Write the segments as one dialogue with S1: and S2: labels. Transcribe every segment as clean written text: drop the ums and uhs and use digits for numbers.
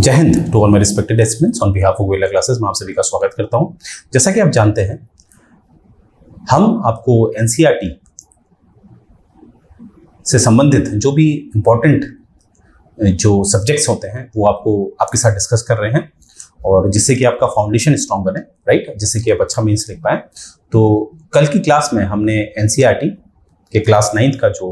S1: जय Hind to all my respected aspirants on behalf of Vela classes में आप सभी का स्वागत करता हूं। जैसा कि आप जानते हैं, हम आपको एनसीईआरटी से संबंधित जो भी इम्पोर्टेंट जो सब्जेक्ट्स होते हैं वो आपको आपके साथ डिस्कस कर रहे हैं, और जिससे कि आपका फाउंडेशन स्ट्रांग बने, राइट, जिससे कि आप अच्छा मेंस लिख पाएं। तो कल की क्लास में हमने एनसीईआरटी के क्लास 9th का जो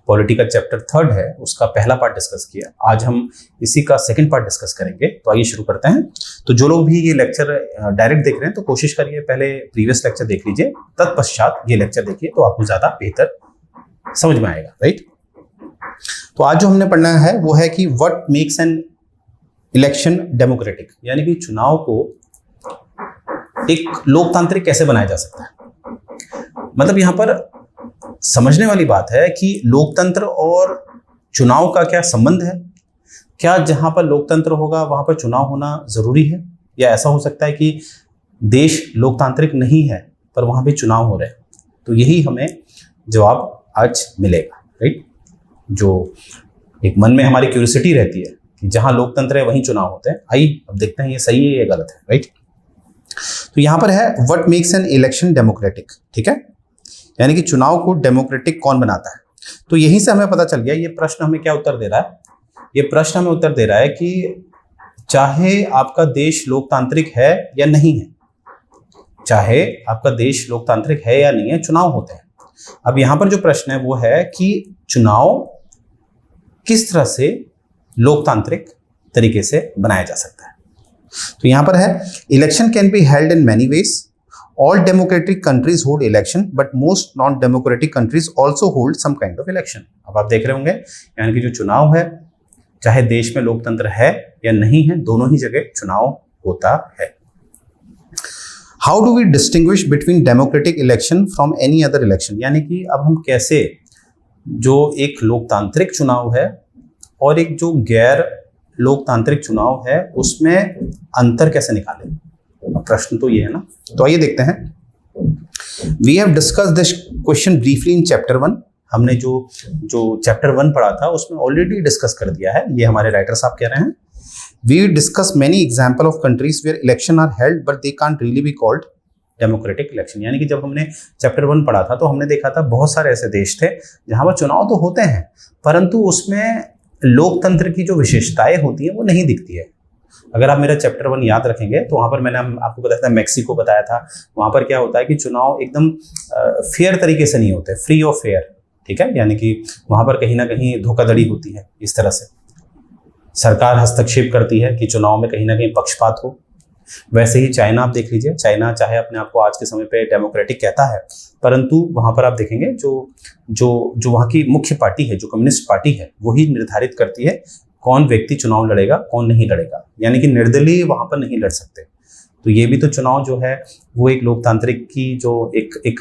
S1: पॉलिटिकल चैप्टर 3 है उसका पहला पार्ट डिस्कस किया। आज हम इसी का सेकंड पार्ट डिस्कस करेंगे। तो आइए शुरू करते हैं। तो जो लोग भी ये लेक्चर डायरेक्ट देख रहे हैं तो कोशिश करिए पहले प्रीवियस लेक्चर देख लीजिए, तत्पश्चात ये लेक्चर देखिए तो आपको ज्यादा बेहतर समझ में आएगा, राइट। तो आज जो हमने पढ़ना है वो है कि what makes an election democratic, यानी कि चुनाव को एक लोकतांत्रिक कैसे बनाया जा सकता है। मतलब यहाँ पर समझने वाली बात है कि लोकतंत्र और चुनाव का क्या संबंध है। क्या जहां पर लोकतंत्र होगा वहां पर चुनाव होना जरूरी है, या ऐसा हो सकता है कि देश लोकतांत्रिक नहीं है पर वहां भी चुनाव हो रहे हैं। तो यही हमें जवाब आज मिलेगा, राइट। जो एक मन में हमारी क्यूरियोसिटी रहती है कि जहां लोकतंत्र है वहीं चुनाव होते हैं। आइए अब देखते हैं ये सही है या गलत है, राइट। तो यहां पर है what makes an election democratic, ठीक है, यानी कि चुनाव को डेमोक्रेटिक कौन बनाता है। तो यहीं से हमें पता चल गया ये प्रश्न हमें क्या उत्तर दे रहा है। ये प्रश्न हमें उत्तर दे रहा है कि चाहे आपका देश लोकतांत्रिक है या नहीं है, चाहे आपका देश लोकतांत्रिक है या नहीं है, चुनाव होते हैं। अब यहां पर जो प्रश्न है वो है कि चुनाव किस तरह से लोकतांत्रिक तरीके से बनाया जा सकता है। तो यहां पर है election can be held in many ways. All democratic countries hold election, but most non-democratic countries also hold some kind of election. अब आप देख रहे होंगे, यानी कि जो चुनाव है, चाहे देश में लोकतंत्र है या नहीं है, दोनों ही जगह चुनाव होता है। How do we distinguish between democratic election from any other election? यानी कि अब हम कैसे जो एक लोकतांत्रिक चुनाव है और एक जो गैर लोकतांत्रिक चुनाव है उसमें अंतर कैसे निकालें। प्रश्न तो ये है ना। तो आइए देखते हैं। We have discuss this question briefly in chapter 1। हमने जो चैप्टर 1 पढ़ा था उसमें ऑलरेडी डिस्कस कर दिया है, ये हमारे राइटर साहब कह रहे हैं। We discuss many example of countries where election are held but they can't really be called democratic election. यानी कि जब हमने चैप्टर 1 पढ़ा था तो हमने देखा था बहुत सारे ऐसे देश थे जहां पर चुनाव तो होते हैं परंतु उसमें लोकतंत्र की जो विशेषताएं होती हैं वो नहीं दिखती है। अगर आप मेरा चैप्टर 1 याद रखेंगे तो वहाँ पर मैंने आपको बताया था, मैक्सिको बताया था। वहाँ पर क्या होता है कि चुनाव एकदम फेयर तरीके से नहीं होते, फ्री और फेयर, ठीक है, यानी कि वहाँ पर कहीं ना कहीं धोखाधड़ी होती है। इस तरह से सरकार हस्तक्षेप करती है कि चुनाव में कहीं ना कहीं पक्षपात हो। वैसे ही चाइना आप देख लीजिए, चाइना चाहे अपने आप को आज के समय पे डेमोक्रेटिक कहता है परंतु वहाँ पर आप देखेंगे जो वहाँ की मुख्य पार्टी है, जो कम्युनिस्ट पार्टी है, वही निर्धारित करती है कौन व्यक्ति चुनाव लड़ेगा कौन नहीं लड़ेगा, यानी कि निर्दलीय वहां पर नहीं लड़ सकते। तो ये भी तो चुनाव जो है वो एक लोकतांत्रिक की जो एक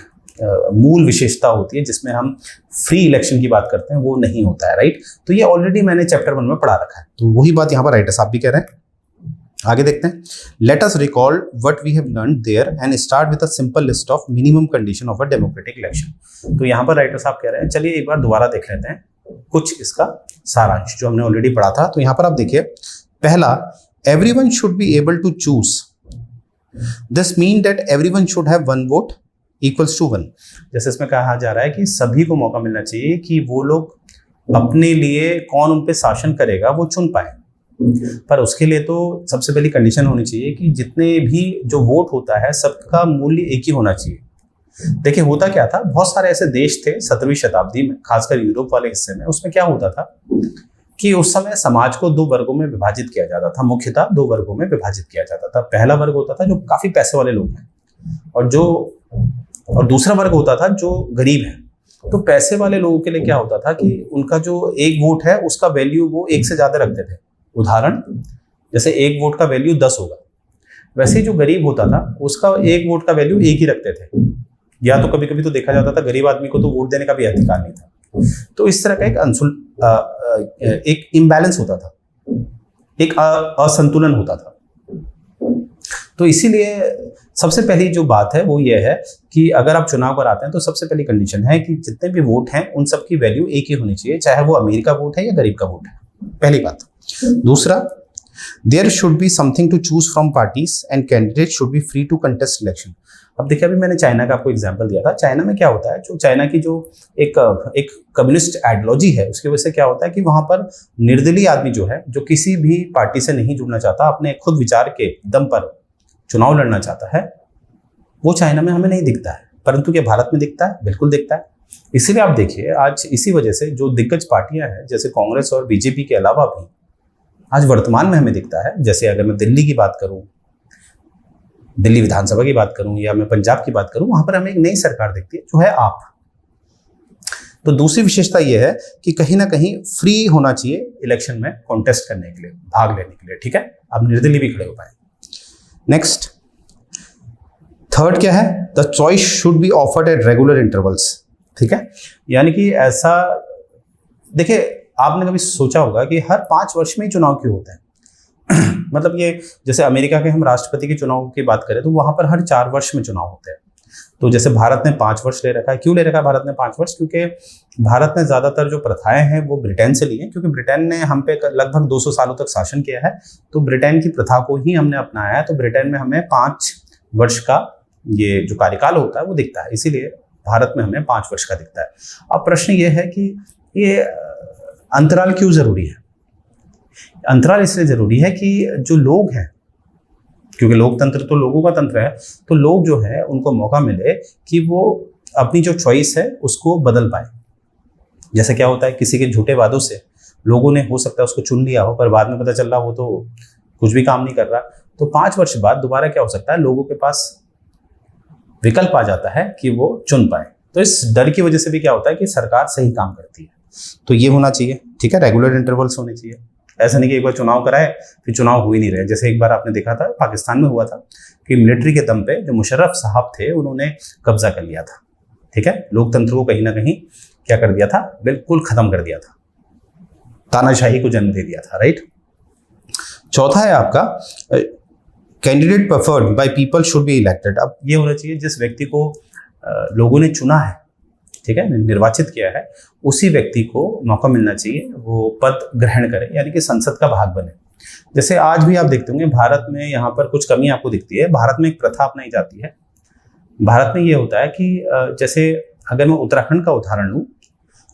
S1: मूल विशेषता होती है जिसमें हम फ्री इलेक्शन की बात करते हैं, वो नहीं होता है, राइट। तो ये ऑलरेडी मैंने चैप्टर 1 में पढ़ा रखा है। तो वही बात यहाँ पर राइटर साहब भी कह रहे हैं। आगे देखते हैं। Let us recall what we have learned there and start with a simple list of minimum condition of a democratic election. तो यहाँ पर राइटर साहब कह रहे हैं, चलिए एक बार दोबारा देख लेते हैं कुछ इसका सारांश जो हमने ऑलरेडी पढ़ा था। तो यहां पर आप देखिए, पहला, everyone should be able to choose. This mean that everyone should have 1 vote equals to 1। जैसे इसमें कहा जा रहा है कि सभी को मौका मिलना चाहिए कि वो लोग अपने लिए कौन उन पे शासन करेगा वो चुन पाए। पर उसके लिए तो सबसे पहली कंडीशन होनी चाहिए कि जितने भी जो वोट होता है सबका मूल्य एक ही होना चाहिए। देखिए होता क्या था, बहुत सारे ऐसे देश थे 17वीं शताब्दी में, खासकर यूरोप वाले हिस्से में। उसमें क्या होता था कि उस समय समाज को 2 वर्गों में विभाजित किया जाता था, मुख्यतः 2 वर्गों में विभाजित किया जाता था। पहला वर्ग होता था जो काफी पैसे वाले लोग हैं और दूसरा वर्ग होता था जो गरीब है। तो पैसे वाले लोगों के लिए क्या होता था कि उनका जो 1 वोट है उसका वैल्यू वो 1 से ज्यादा रखते थे। उदाहरण, जैसे 1 वोट का वैल्यू 10 होगा, वैसे जो गरीब होता था उसका 1 वोट का वैल्यू 1 ही रखते थे। या तो कभी कभी तो देखा जाता था गरीब आदमी को तो वोट देने का भी अधिकार नहीं था। तो इस तरह का एक इम्बैलेंस होता था, एक असंतुलन होता था। तो इसीलिए सबसे पहली जो बात है वो ये है कि अगर आप चुनाव कराते हैं तो सबसे पहली कंडीशन है कि जितने भी वोट हैं उन सब की वैल्यू एक ही होनी चाहिए, चाहे वो अमीर का वोट है या गरीब का वोट है, पहली बात। दूसरा, there should be something to choose from parties and candidate should be free to contest election. अब देखिए, अभी मैंने चाइना का आपको एग्जांपल दिया था। चाइना में क्या होता है, जो चाइना की जो एक कम्युनिस्ट आइडियोलॉजी है, उसकी वजह से क्या होता है कि वहां पर निर्दलीय आदमी जो है, जो किसी भी पार्टी से नहीं जुड़ना चाहता, अपने खुद विचार के दम पर चुनाव लड़ना चाहता है, वो चाइना में हमें नहीं दिखता है। परंतु क्या भारत में दिखता है? बिल्कुल दिखता है। इसीलिए आप देखिए, आज इसी वजह से जो दिग्गज पार्टियां हैं, जैसे कांग्रेस और बीजेपी के अलावा भी आज वर्तमान में हमें दिखता है, जैसे अगर मैं दिल्ली की बात करूं, दिल्ली विधानसभा की बात करूं, या मैं पंजाब की बात करूं, वहां पर हमें एक नई सरकार दिखती है, जो है आप। तो दूसरी विशेषता यह है कि कहीं ना कहीं फ्री होना चाहिए इलेक्शन में कॉन्टेस्ट करने के लिए, भाग लेने के लिए, ठीक है, आप निर्दलीय भी खड़े हो पाए। नेक्स्ट, थर्ड क्या है, the choice should be offered at regular intervals, ठीक है। यानी कि ऐसा, देखिए, आपने कभी सोचा होगा कि हर 5 वर्ष में ही चुनाव क्यों होते हैं? मतलब ये, जैसे अमेरिका के हम राष्ट्रपति के चुनाव की बात करें तो वहां पर हर 4 वर्ष में चुनाव होते हैं। तो जैसे भारत ने 5 वर्ष ले रखा है। क्यों ले रखा है भारत ने 5 वर्ष? क्योंकि भारत ने ज्यादातर जो प्रथाएं हैं वो ब्रिटेन से ली हैं, क्योंकि ब्रिटेन ने हम पे लगभग 200 सालों तक शासन किया है। तो ब्रिटेन की प्रथा को ही हमने अपनाया है। तो ब्रिटेन में हमें 5 वर्ष का ये जो कार्यकाल होता है वो दिखता है, इसीलिए भारत में हमें 5 वर्ष का दिखता है। अब प्रश्न ये है कि ये अंतराल क्यों जरूरी है? अंतराल इसलिए जरूरी है कि जो लोग हैं, क्योंकि लोकतंत्र तो लोगों का तंत्र है, तो लोग जो है उनको मौका मिले कि वो अपनी जो चॉइस है उसको बदल पाए। जैसे क्या होता है, किसी के झूठे वादों से लोगों ने हो सकता है उसको चुन लिया हो, पर बाद में पता चल रहा वो तो कुछ भी काम नहीं कर रहा। तो 5 वर्ष बाद दोबारा क्या हो सकता है, लोगों के पास विकल्प आ जाता है कि वो चुन पाए। तो इस डर की वजह से भी क्या होता है कि सरकार सही काम करती है। तो ये होना चाहिए, ठीक है, रेगुलर इंटरवल्स होने चाहिए। ऐसा नहीं कि एक बार चुनाव कराए फिर चुनाव हो ही नहीं रहे। जैसे एक बार आपने देखा था पाकिस्तान में हुआ था कि मिलिट्री के दम पे जो मुशर्रफ साहब थे उन्होंने कब्जा कर लिया था, ठीक है, लोकतंत्र को कहीं ना कहीं क्या कर दिया था, बिल्कुल खत्म कर दिया था, तानाशाही को जन्म दे दिया था, राइट। चौथा है आपका, candidate preferred by people should be elected. अब ये होना चाहिए जिस व्यक्ति को लोगों ने चुना है, ठीक है, निर्वाचित किया है, उसी व्यक्ति को मौका मिलना चाहिए वो पद ग्रहण करे, यानी कि संसद का भाग बने। जैसे आज भी आप देखते होंगे भारत में यहाँ पर कुछ कमी आपको दिखती है। भारत में एक प्रथा अपनाई जाती है। भारत में ये होता है कि जैसे अगर मैं उत्तराखंड का उदाहरण लूँ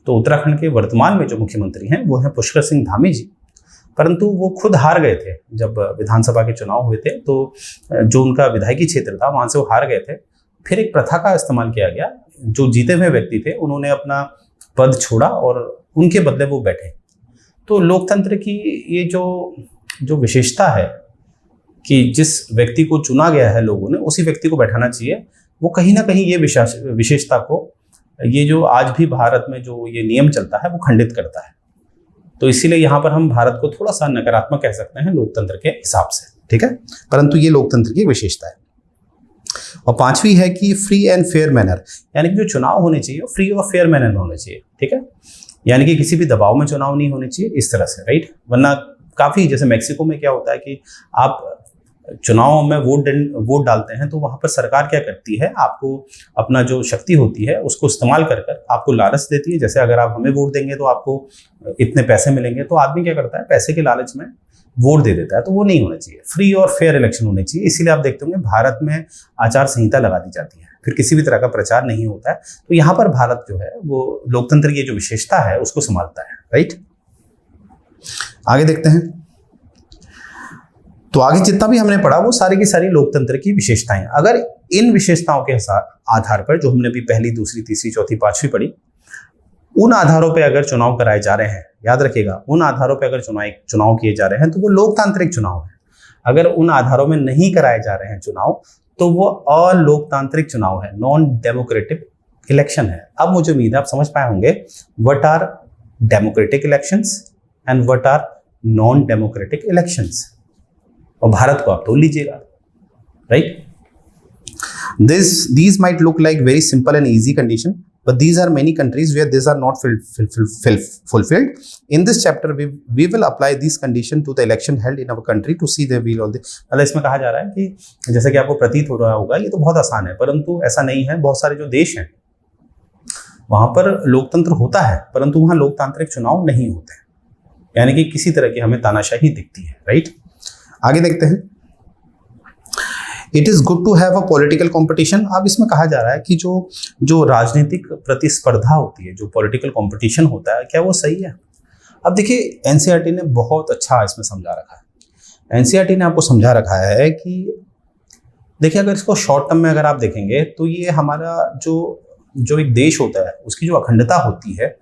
S1: तो उत्तराखंड के वर्तमान में जो मुख्यमंत्री हैं वो हैं पुष्कर सिंह धामी जी, परंतु वो खुद हार गए थे जब विधानसभा के चुनाव हुए थे। तो जो उनका विधायकी क्षेत्र था वहाँ से वो हार गए थे। फिर एक प्रथा का इस्तेमाल किया गया, जो जीते हुए व्यक्ति थे उन्होंने अपना पद छोड़ा और उनके बदले वो बैठे। तो लोकतंत्र की ये जो विशेषता है कि जिस व्यक्ति को चुना गया है लोगों ने, उसी व्यक्ति को बैठाना चाहिए, वो कहीं ना कहीं ये विशेषता को, ये जो आज भी भारत में जो ये नियम चलता है वो खंडित करता है। तो इसीलिए यहाँ पर हम भारत को थोड़ा सा नकारात्मक कह सकते हैं लोकतंत्र के हिसाब से, ठीक है, परंतु ये लोकतंत्र की विशेषता है। और पांचवी है कि फ्री एंड फेयर मैनर, यानी कि जो चुनाव होने चाहिए वो फ्री और फेयर मैनर में होने चाहिए, ठीक है, यानी कि किसी भी दबाव में चुनाव नहीं होने चाहिए इस तरह से, राइट। वरना काफी, जैसे मेक्सिको में क्या होता है कि आप चुनाव में वोट डालते हैं तो वहां पर सरकार क्या करती है, आपको अपना जो शक्ति होती है उसको इस्तेमाल कर आपको लालच देती है। जैसे अगर आप हमें वोट देंगे तो आपको इतने पैसे मिलेंगे, तो आदमी क्या करता है, पैसे के लालच में वोट दे देता है। तो वो नहीं होना चाहिए, फ्री और फेयर इलेक्शन होने चाहिए। इसीलिए आप देखते होंगे भारत में आचार संहिता लगा दी जाती है, फिर किसी भी तरह का प्रचार नहीं होता है। तो यहाँ पर भारत जो है वो लोकतंत्र की जो विशेषता है उसको संभालता है, राइट। आगे देखते हैं। तो आगे जितना भी हमने पढ़ा वो सारी की सारी लोकतंत्र की विशेषताएं। अगर इन विशेषताओं के आधार पर, जो हमने भी पहली, दूसरी, तीसरी, चौथी, पांचवी पढ़ी, उन आधारों पे अगर चुनाव कराए जा रहे हैं, याद रखिएगा, उन आधारों पे अगर चुनाव किए जा रहे हैं तो वो लोकतांत्रिक चुनाव है। अगर उन आधारों में नहीं कराए जा रहे हैं चुनाव तो वो अलोकतांत्रिक चुनाव है, नॉन डेमोक्रेटिक इलेक्शन है। अब मुझे उम्मीद है आप समझ पाए होंगे what are democratic elections and what are non democratic elections, और भारत को आप तोल लीजिएगा, right. These might look like very simple and easy condition, but these are many countries where these are not fulfilled. In this chapter, we will apply these conditions to the election held in our country to see the will of the. मतलब इसमें कहा जा रहा है कि जैसे कि आपको प्रतीत हो रहा होगा ये तो बहुत आसान है, परंतु ऐसा नहीं है। बहुत सारे जो देश हैं वहां पर लोकतंत्र होता है, परंतु वहां लोकतांत्रिक चुनाव नहीं होते हैं, यानी कि किसी तरह की हमें तानाशाही दिखती है, राइट। आगे देखते हैं। It is good to have a political competition. अब इसमें कहा जा रहा है कि जो राजनीतिक प्रतिस्पर्धा होती है, जो पॉलिटिकल कंपटीशन होता है, क्या वो सही है? अब देखिए एनसीईआरटी ने बहुत अच्छा इसमें समझा रखा है। एनसीईआरटी ने आपको समझा रखा है कि देखिए अगर इसको शॉर्ट टर्म में अगर आप देखेंगे तो ये हमारा जो एक देश होता है उसकी जो अखंडता होती है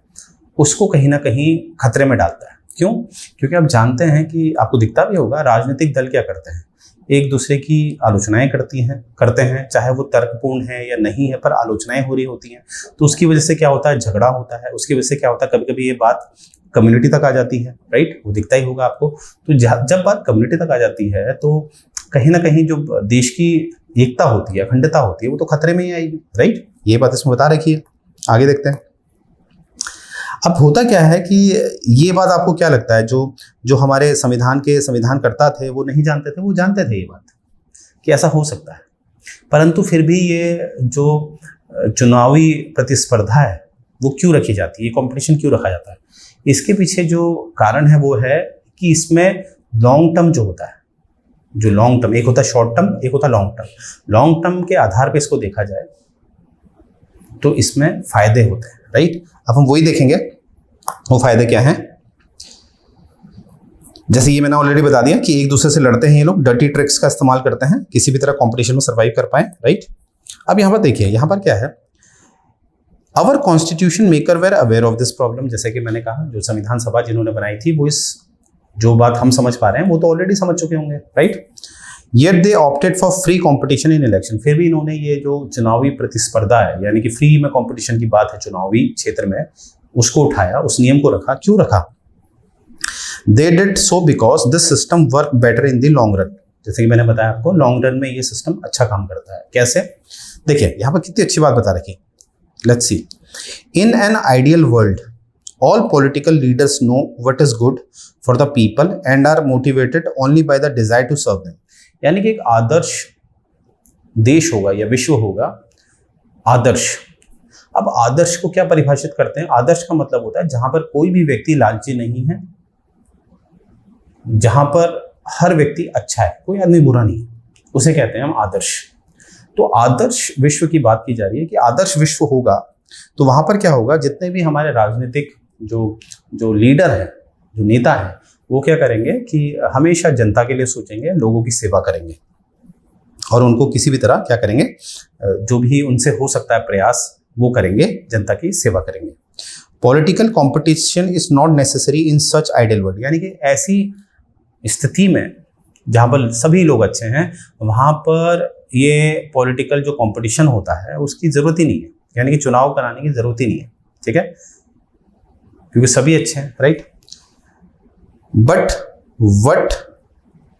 S1: उसको कहीं ना कहीं खतरे में डालता है। क्यों? क्योंकि आप जानते हैं कि आपको दिखता भी होगा राजनीतिक दल क्या करते हैं, एक दूसरे की आलोचनाएं करते हैं, चाहे वो तर्कपूर्ण है या नहीं है, पर आलोचनाएं हो रही होती हैं। तो उसकी वजह से क्या होता है, झगड़ा होता है। उसकी वजह से क्या होता है, कभी कभी ये बात कम्युनिटी तक आ जाती है, राइट, वो दिखता ही होगा आपको। तो जब बात कम्युनिटी तक आ जाती है तो कहीं ना कहीं जो देश की एकता होती है, अखंडता होती है, वो तो खतरे में ही आएगी, राइट। ये बात इसमें बता रखी है। आगे देखते हैं। अब होता क्या है कि ये बात आपको क्या लगता है, जो हमारे संविधानकर्ता थे वो नहीं जानते थे? वो जानते थे ये बात कि ऐसा हो सकता है, परंतु फिर भी ये जो चुनावी प्रतिस्पर्धा है वो क्यों रखी जाती है, ये कंपटीशन क्यों रखा जाता है? इसके पीछे जो कारण है वो है कि इसमें लॉन्ग टर्म जो होता है, जो लॉन्ग टर्म, एक होता है शॉर्ट टर्म, एक होता है लॉन्ग टर्म। लॉन्ग टर्म के आधार पर इसको देखा जाए तो इसमें फायदे होते हैं, राइट। अब हम वही देखेंगे वो फायदे क्या हैं। जैसे ये मैंने ऑलरेडी बता दिया कि एक दूसरे से लड़ते हैं ये लोग, डर्टी ट्रिक्स का इस्तेमाल करते हैं किसी भी तरह कंपटीशन में सर्वाइव कर पाए, राइट। अब यहां पर देखिए, यहां पर क्या है, our constitution maker were aware of this problem. जैसे कि मैंने कहा जो संविधान सभा जिन्होंने बनाई थी वो इस जो बात हम समझ पा रहे हैं वो तो ऑलरेडी समझ चुके होंगे, right. Yet they opted for free competition in election. फिर भी इन्होंने ये जो चुनावी प्रतिस्पर्धा है, यानी कि फ्री में कंपटीशन की बात है चुनावी क्षेत्र में, उसको उठाया, उस नियम को रखा। क्यों रखा? They did so because this system work better in the long run. जैसे कि मैंने बताया आपको, लॉन्ग रन में ये सिस्टम अच्छा काम करता है। कैसे? देखिए यहां पर कितनी अच्छी बात बता रखी। Let's see. In an ideal world all political leaders know what is good for the people and are motivated only by the desire to serve them. यानी कि एक आदर्श देश होगा या विश्व होगा आदर्श। अब आदर्श को क्या परिभाषित करते हैं? आदर्श का मतलब होता है जहां पर कोई भी व्यक्ति लालची नहीं है, जहां पर हर व्यक्ति अच्छा है, कोई आदमी बुरा नहीं है, उसे कहते हैं हम आदर्श। तो आदर्श विश्व की बात की जा रही है कि आदर्श विश्व होगा तो वहां पर क्या होगा, जितने भी हमारे राजनीतिक जो लीडर है, जो नेता है, वो क्या करेंगे कि हमेशा जनता के लिए सोचेंगे, लोगों की सेवा करेंगे और उनको किसी भी तरह क्या करेंगे, जो भी उनसे हो सकता है प्रयास वो करेंगे, जनता की सेवा करेंगे। Political competition is not necessary in such ideal world. यानी कि ऐसी स्थिति में जहां पर सभी लोग अच्छे हैं, वहां पर ये पॉलिटिकल जो कंपटीशन होता है उसकी जरूरत ही नहीं है, यानी कि चुनाव कराने की जरूरत ही नहीं है, ठीक है, क्योंकि सभी अच्छे हैं, right. But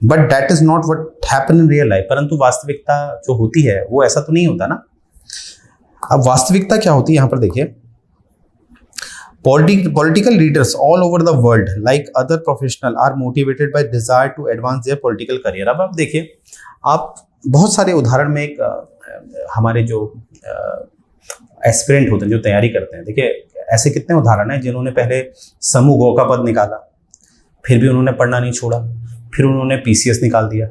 S1: that is not what happen in real life. परंतु वास्तविकता जो होती है वो ऐसा तो नहीं होता ना। अब वास्तविकता क्या होती है यहां पर देखिए, political leaders all over the world like other professional are motivated by desire to advance their political career. अब आप देखिए, आप बहुत सारे उदाहरण में एक हमारे जो एस्पिरेंट होते हैं, जो तैयारी करते हैं, देखिए ऐसे कितने उदाहरण हैं जिन्होंने पहले समूह गौ का पद निकाला, फिर भी उन्होंने पढ़ना नहीं छोड़ा, फिर उन्होंने पीसीएस निकाल दिया।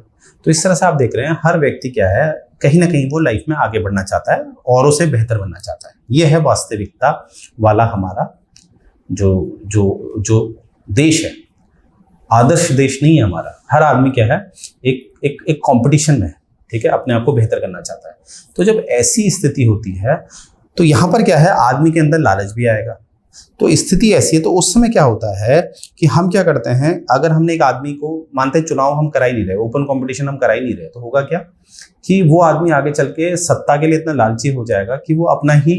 S1: तो इस तरह से आप देख रहे हैं हर व्यक्ति क्या है, कहीं ना कहीं वो लाइफ में आगे बढ़ना चाहता है, औरों से बेहतर बनना चाहता है। ये है वास्तविकता वाला हमारा जो देश है। आदर्श देश नहीं है हमारा। हर आदमी क्या है, एक कंपटीशन में है, ठीक है, अपने आप को बेहतर करना चाहता है। तो जब ऐसी स्थिति होती है तो यहाँ पर क्या है, आदमी के अंदर लालच भी आएगा। तो स्थिति ऐसी है, तो उस समय क्या होता है कि हम क्या करते हैं, अगर हमने एक आदमी को, मानते हैं चुनाव हम करा ही नहीं रहे, ओपन कंपटीशन हम करा ही नहीं रहे, तो होगा क्या कि वो आदमी आगे चल के सत्ता के लिए इतना लालची हो जाएगा कि वो अपना ही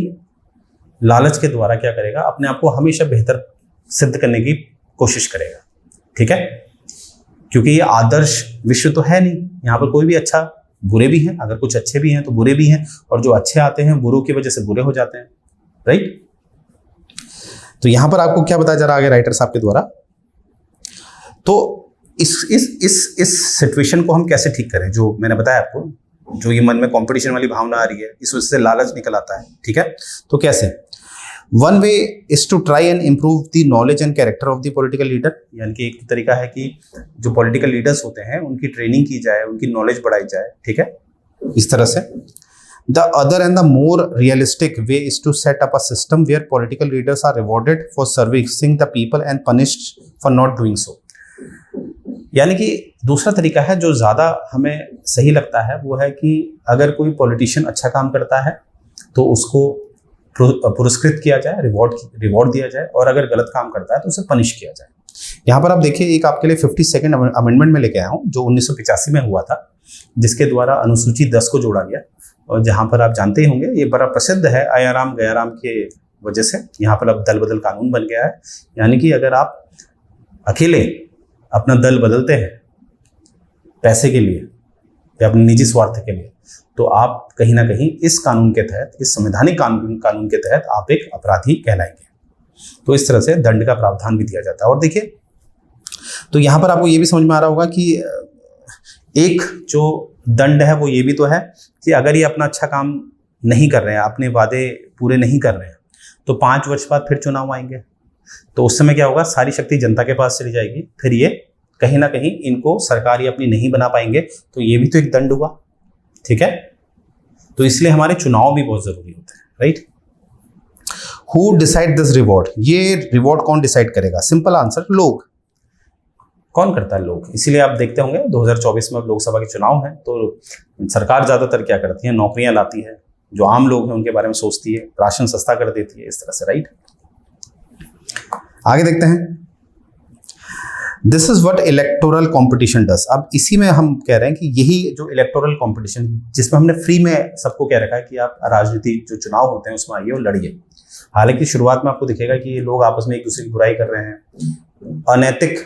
S1: लालच के द्वारा क्या करेगा, अपने आप को हमेशा बेहतर सिद्ध करने की कोशिश करेगा, ठीक है, क्योंकि ये आदर्श विश्व तो है नहीं। यहाँ पर कोई भी अच्छा, बुरे भी हैं, अगर कुछ अच्छे भी हैं तो बुरे भी हैं, और जो अच्छे आते हैं बुरों की वजह से बुरे हो जाते हैं, राइट। तो यहां पर आपको क्या बताया जा रहा है आगे राइटर साहब के द्वारा, तो इस सिचुएशन को हम कैसे ठीक करें, जो मैंने बताया आपको, जो ये मन में कंपटीशन वाली भावना आ रही है, इस वजह से लालच निकल आता है, ठीक है। तो कैसे, one way is to try and improve the knowledge and character of the political leader, यानी कि एक तरीका है कि जो पॉलिटिकल लीडर्स होते हैं उनकी ट्रेनिंग की जाए, उनकी नॉलेज बढ़ाई जाए, ठीक है, इस तरह से। The other and the more realistic way is to set up a system where political leaders are rewarded for servicing the people and punished for not doing so. यानी कि दूसरा तरीका है जो ज़्यादा हमें सही लगता है वो है कि अगर कोई पॉलिटिशियन अच्छा काम करता है तो उसको पुरस्कृत किया जाए, रिवॉर्ड दिया जाए, और अगर गलत काम करता है तो उसे पनिश किया जाए। यहाँ पर आप देखिए, एक आपके लिए 52nd अमेंडमेंट में लेके आया हूँ जो 1985 में हुआ था, जिसके द्वारा अनुसूची 10 को जोड़ा गया, और जहाँ पर आप जानते ही होंगे ये बड़ा प्रसिद्ध है आयाराम गयाराम के वजह से। यहाँ पर अब दल बदल कानून बन गया है, यानी कि अगर आप अकेले अपना दल बदलते हैं पैसे के लिए या अपने निजी स्वार्थ के लिए, तो आप कहीं ना कहीं इस कानून के तहत, इस संवैधानिक कानून के तहत आप एक अपराधी कहलाएंगे। तो इस तरह से दंड का प्रावधान भी दिया जाता है। और देखिए, तो यहाँ पर आपको ये भी समझ में आ रहा होगा कि एक जो दंड है वो ये भी तो है कि अगर ये अपना अच्छा काम नहीं कर रहे हैं, अपने वादे पूरे नहीं कर रहे हैं, तो 5 वर्ष बाद फिर चुनाव आएंगे, तो उस समय क्या होगा, सारी शक्ति जनता के पास चली जाएगी, फिर ये कहीं ना कहीं इनको सरकार ये अपनी नहीं बना पाएंगे, तो ये भी तो एक दंड हुआ, ठीक है। तो इसलिए हमारे चुनाव भी बहुत जरूरी होते हैं, right. Who decide this reward, ये रिवॉर्ड कौन डिसाइड करेगा? सिंपल आंसर, लोग। कौन करता है? लोग। इसीलिए आप देखते होंगे 2024 में अब लोकसभा के चुनाव हैं, तो सरकार ज्यादातर क्या करती है, नौकरियां लाती है, जो आम लोग हैं उनके बारे में सोचती है, राशन सस्ता कर देती है, इस तरह से, राइट। आगे देखते हैं, this is what electoral competition does. अब इसी में हम कह रहे हैं कि यही जो इलेक्टोरल कॉम्पिटिशन, जिसमें हमने फ्री में सबको कह रखा है कि आप राजनीति जो चुनाव होते हैं उसमें आइए और लड़िए। हालांकि शुरुआत में आपको दिखेगा कि ये लोग आपस में एक दूसरे की बुराई कर रहे हैं, अनैतिक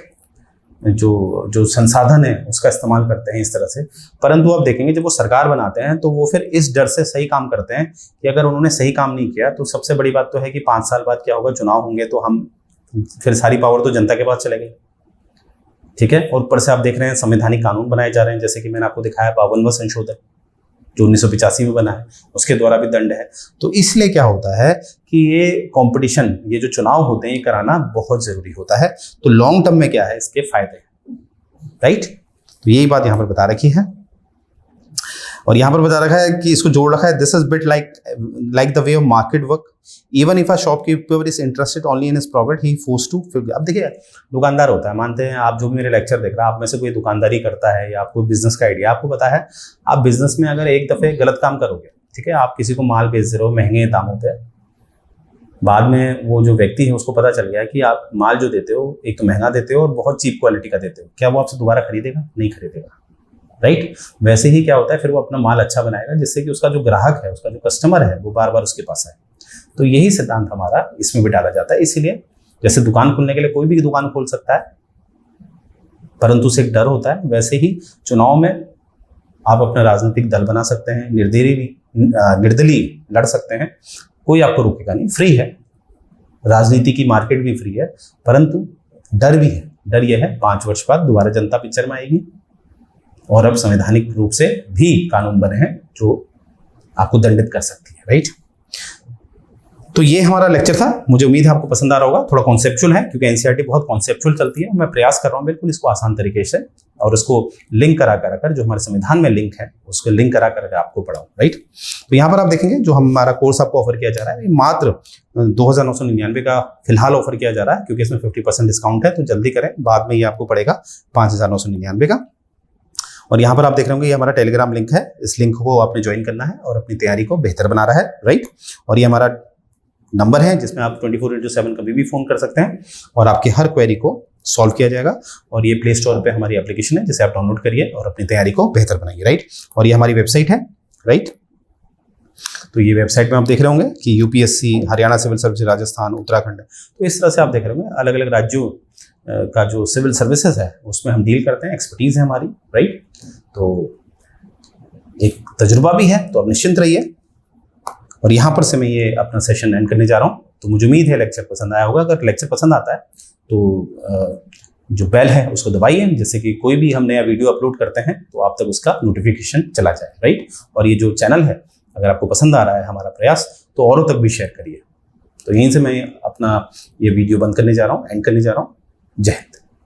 S1: जो संसाधन है उसका इस्तेमाल करते हैं इस तरह से, परंतु आप देखेंगे जब वो सरकार बनाते हैं तो वो फिर इस डर से सही काम करते हैं कि अगर उन्होंने सही काम नहीं किया तो सबसे बड़ी बात तो है कि 5 साल बाद क्या होगा, चुनाव होंगे, तो हम फिर सारी पावर तो जनता के पास चले गई, ठीक है। और ऊपर से आप देख रहे हैं संवैधानिक कानून बनाए जा रहे हैं, जैसे कि मैंने आपको दिखाया 52वां संशोधन जो 1985 में बना है, उसके द्वारा भी दंड है। तो इसलिए क्या होता है कि ये कंपटीशन, ये जो चुनाव होते हैं, ये कराना बहुत जरूरी होता है। तो लॉन्ग टर्म में क्या है इसके फायदे, राइट। तो यही बात यहाँ पर बता रखी है, और यहाँ पर बता रखा है कि इसको जोड़ रखा है, this is bit like the way of market work, even if a shopkeeper is interested only in his profit he force to. अब देखिए, दुकानदार होता है, मानते हैं आप जो भी मेरे लेक्चर देख रहा है, आप में से कोई दुकानदारी करता है या आपको बिजनेस का आइडिया, आपको पता है आप बिजनेस में अगर एक दफे गलत काम करोगे, ठीक है, आप किसी को माल बेच रहे हो महंगे दामों पे, बाद में वो जो व्यक्ति है उसको पता चल गया कि आप माल जो देते हो एक तो महंगा देते हो और बहुत चीप क्वालिटी का देते हो, क्या वो आपसे दोबारा खरीदेगा? नहीं खरीदेगा, राइट। वैसे ही क्या होता है, फिर वो अपना माल अच्छा बनाएगा जिससे कि उसका जो ग्राहक है, उसका जो कस्टमर है, वो बार बार उसके पास आए। तो यही सिद्धांत हमारा इसमें भी डाला जाता है। इसीलिए जैसे दुकान खोलने के लिए कोई भी दुकान खोल सकता है, परंतु उसे एक डर होता है, वैसे ही चुनाव में आप अपना राजनीतिक दल बना सकते हैं, निर्दलीय लड़ सकते हैं, कोई आपको रोकेगा नहीं, फ्री है राजनीति की, मार्केट भी फ्री है, परंतु डर भी है। डर यह है 5 वर्ष बाद दोबारा जनता पिक्चर में आएगी, और अब संवैधानिक रूप से भी कानून बने हैं जो आपको दंडित कर सकती है, राइट। तो ये हमारा लेक्चर था, मुझे उम्मीद है आपको पसंद आ रहा होगा। थोड़ा कॉन्सेप्चुअल है क्योंकि एनसीईआरटी बहुत कॉन्सेप्चुअल चलती है, मैं प्रयास कर रहा हूँ बिल्कुल इसको आसान तरीके से, और इसको लिंक करा कर जो हमारे संविधान में लिंक है उसको लिंक करा कर आपको पढ़ाऊँ, राइट। तो यहाँ पर आप देखेंगे जो हमारा कोर्स आपको ऑफर किया जा रहा है, ये मात्र 2999 का फिलहाल ऑफर किया जा रहा है, क्योंकि इसमें 50% डिस्काउंट है, तो जल्दी करें, बाद में ये आपको पड़ेगा 5999 का। और यहाँ पर आप देख रहे होंगे ये हमारा टेलीग्राम लिंक है, इस लिंक को आपने ज्वाइन करना है और अपनी तैयारी को बेहतर बना रहा है, राइट। और ये हमारा नंबर है जिसमें आप 24/7 कभी भी फोन कर सकते हैं और आपकी हर क्वेरी को सॉल्व किया जाएगा। और ये प्ले स्टोर पे हमारी एप्लीकेशन है जिसे आप डाउनलोड करिए और अपनी तैयारी को बेहतर बनाइए, राइट। और ये हमारी वेबसाइट है, राइट। तो ये वेबसाइट में आप देख रहे होंगे कि UPSC, Haryana civil service, Rajasthan, Uttarakhand, तो इस तरह से आप देख रहे होंगे अलग अलग राज्यों का जो सिविल सर्विसेज है उसमें हम डील करते हैं, एक्सपर्टीज है हमारी, राइट। तो एक तजुर्बा भी है, तो आप निश्चिंत रहिए। और यहाँ पर से मैं ये अपना सेशन एंड करने जा रहा हूँ। तो मुझे उम्मीद है लेक्चर पसंद आया होगा। अगर लेक्चर पसंद आता है तो जो बेल है उसको दबाइए, जिससे कि कोई भी हम नया वीडियो अपलोड करते हैं तो आप तक उसका नोटिफिकेशन चला जाए, राइट। और ये जो चैनल है अगर आपको पसंद आ रहा है हमारा प्रयास, तो औरों तक भी शेयर करिए। तो यहीं से मैं अपना ये वीडियो बंद करने जा रहा हूँ, एंड करने जा रहा हूँ। जय हिंद।